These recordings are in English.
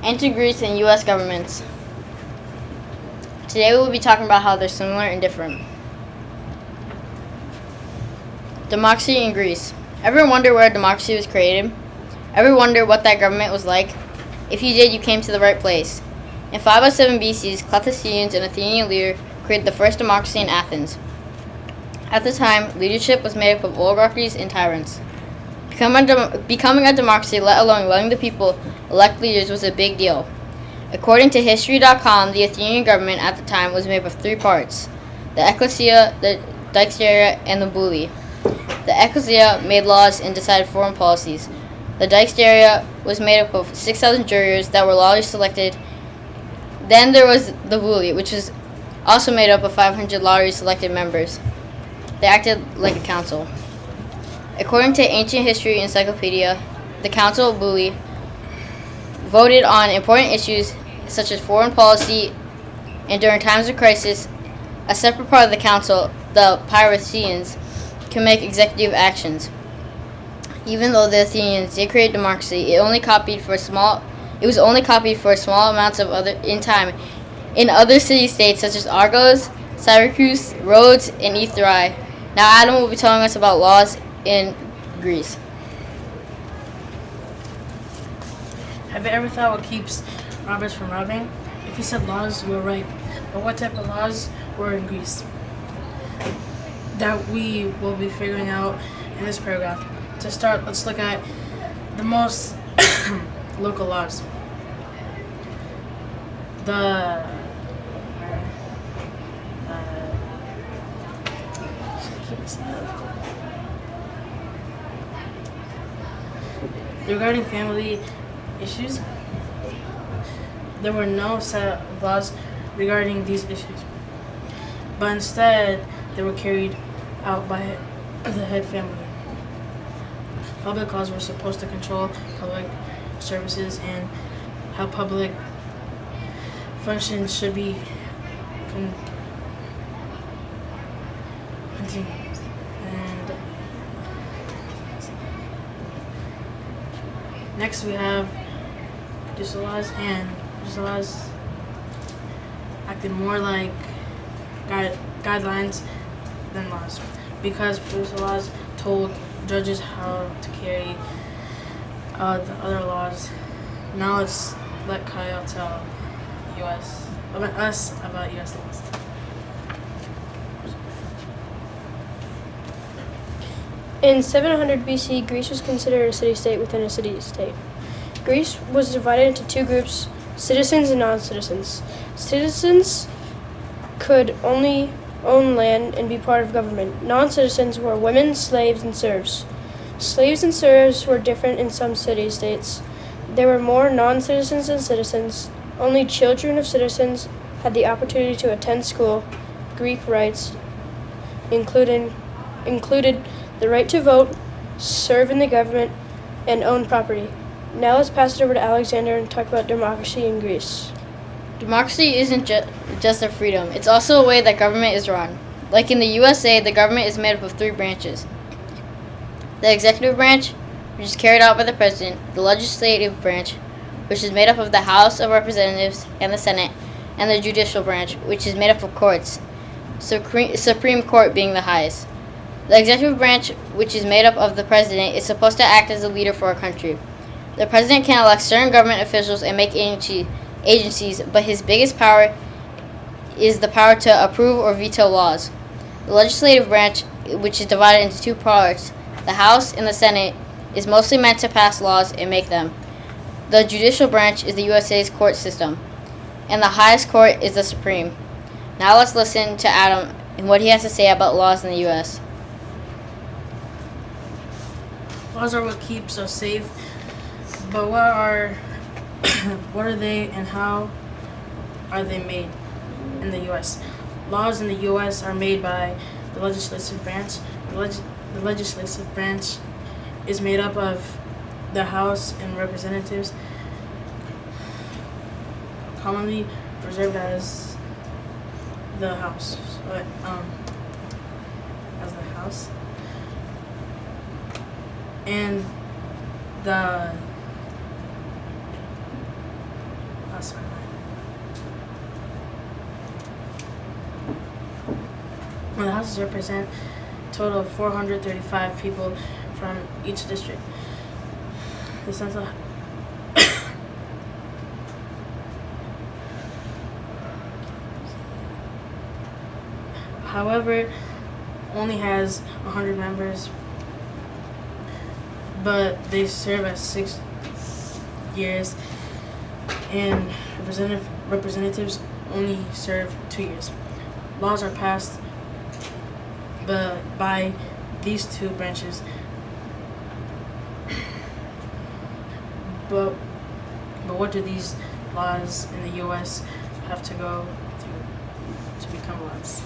Ancient Greece and U.S. governments. Today we will be talking about how they're similar and different. Democracy in Greece. Ever wonder where democracy was created? Ever wonder what that government was like? If you did, you came to the right place. In 507 BC, Cleisthenes, an Athenian leader, created the first democracy in Athens. At the time, leadership was made up of oligarchies and tyrants. Becoming a democracy, let alone letting the people elect leaders, was a big deal. According to History.com, the Athenian government at the time was made up of three parts: the Ecclesia, the Dikasteria, and the Bouli. The Ecclesia made laws and decided foreign policies. The Dikasteria was made up of 6,000 jurors that were lawfully selected. Then there was the Bouli, which was also made up of 500 lottery selected members. They acted like a council. According to Ancient History Encyclopedia, the Council of Bouli voted on important issues such as foreign policy, and during times of crisis, a separate part of the council, the Piraeans, can make executive actions. Even though the Athenians did create democracy, it was only copied for small amounts of in other city-states such as Argos, Syracuse, Rhodes, and Ithrae. Now Adam will be telling us about laws in Greece. Have you ever thought what keeps robbers from robbing? If you said laws, you were right. But what type of laws were in Greece? That we will be figuring out in this paragraph. To start, let's look at the most local laws. Regarding family issues, there were no set of laws regarding these issues, but instead they were carried out by the head family. Public laws were supposed to control public services and how public functions should be continued. And next we have judicial laws, and judicial laws acted more like guidelines than laws, because judicial laws told judges how to carry out the other laws. Now let's let Kyle tell us about U.S. laws. In 700 BC, Greece was considered a city-state within a city-state. Greece was divided into two groups: citizens and non-citizens. Citizens could only own land and be part of government. Non-citizens were women, slaves, and serfs. Slaves and serfs were different in some city-states. There were more non-citizens than citizens. Only children of citizens had the opportunity to attend school. Greek rights included the right to vote, serve in the government, and own property. Now let's pass it over to Alexander and talk about democracy in Greece. Democracy isn't just a freedom. It's also a way that government is run. Like in the USA, the government is made up of three branches: the executive branch, which is carried out by the president; the legislative branch, which is made up of the House of Representatives and the Senate; and the judicial branch, which is made up of courts, Supreme Court being the highest. The executive branch, which is made up of the president, is supposed to act as a leader for a country. The president can elect certain government officials and make agencies, but his biggest power is the power to approve or veto laws. The legislative branch, which is divided into two parts, the House and the Senate, is mostly meant to pass laws and make them. The judicial branch is the USA's court system, and the highest court is the Supreme. Now let's listen to Adam and what he has to say about laws in the U.S. Laws are what keeps us safe, but what are they and how are they made in the U.S.? Laws in the U.S. are made by the legislative branch. The legislative branch is made up of the House and Representatives, commonly reserved as the House. As the House. And the sorry. Well, the houses represent a total of 435 people from each district. The central however, only has 100 members, but they serve as 6 years, and representatives only serve 2 years. Laws are passed by these two branches, but what do these laws in the U.S. have to go through to become laws?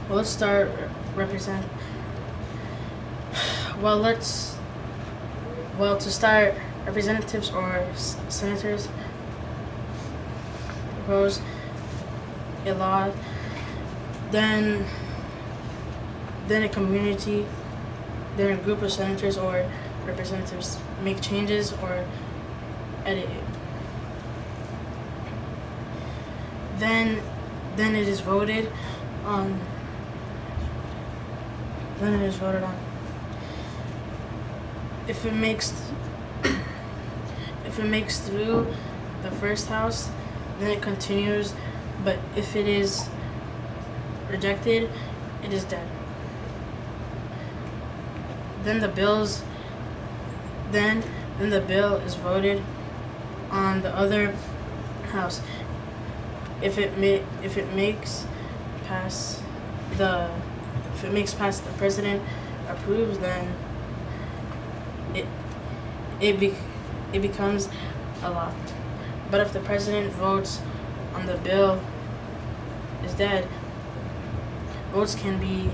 Well, let's start to start, representatives or senators propose a law, then a group of senators or representatives make changes or edit it. Then it is voted on. If it makes through the first house, then it continues. But if it is rejected, it is dead. Then the bill is voted on the other house. If it makes past the president approves, then it becomes a law. But if the president votes on the bill is dead, votes can be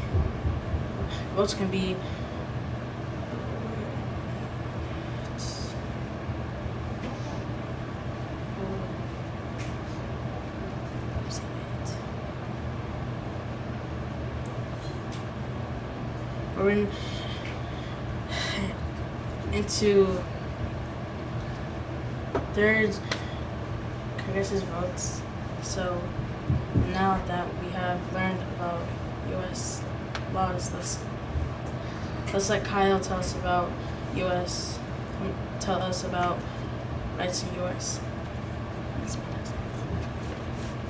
into third Congress's votes. So now that we have learned about U.S. laws, let's let Kyle tell us about rights in U.S.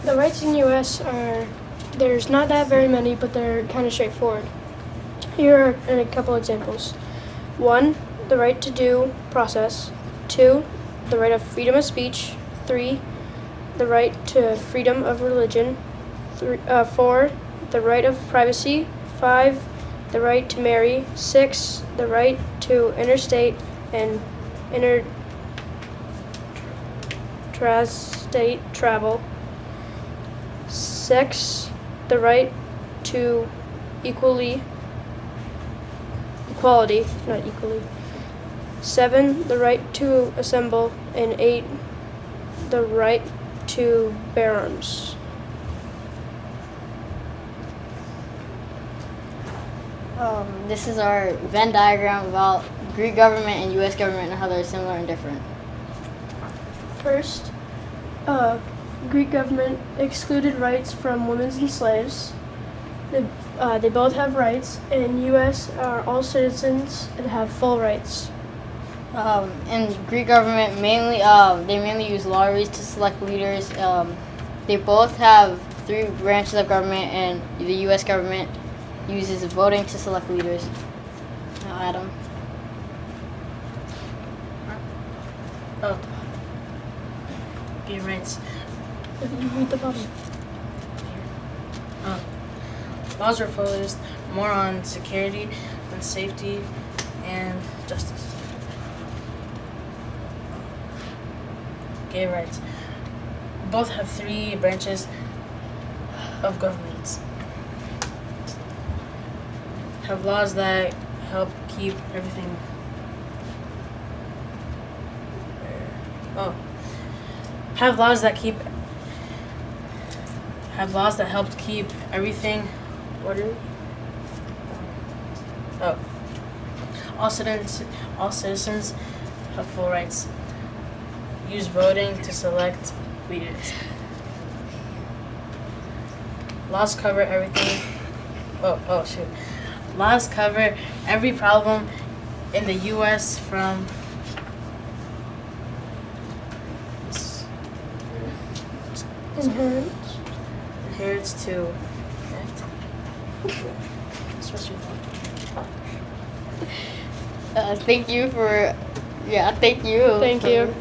The rights in U.S. there's not that very many, but they're kind of straightforward. Here are a couple examples. 1, the right to due process. 2, the right of freedom of speech. 3, the right to freedom of religion. 4, the right of privacy. 5, the right to marry. 6, the right to interstate and intrastate travel. 6, the right to equality, not equally. 7, the right to assemble, and 8, the right to bear arms. This is our Venn diagram about Greek government and U.S. government and how they're similar and different. First, Greek government excluded rights from women and slaves. They both have rights, and U.S. are all citizens and have full rights. In Greek government, mainly use lotteries to select leaders. They both have 3 branches of government, and the U.S. government uses voting to select leaders. Now, Adam. Gay rights. You read the bottom. Laws are focused more on security than safety and justice. Gay rights. Both have 3 branches of government. Have laws that help keep everything. Have laws that help keep everything ordered. All citizens have full rights. Use voting to select leaders. Laws cover everything. Oh shoot. Laws cover every problem in the U.S. from inheritance to theft. Especially Thank you for. Yeah, thank you. Thank you.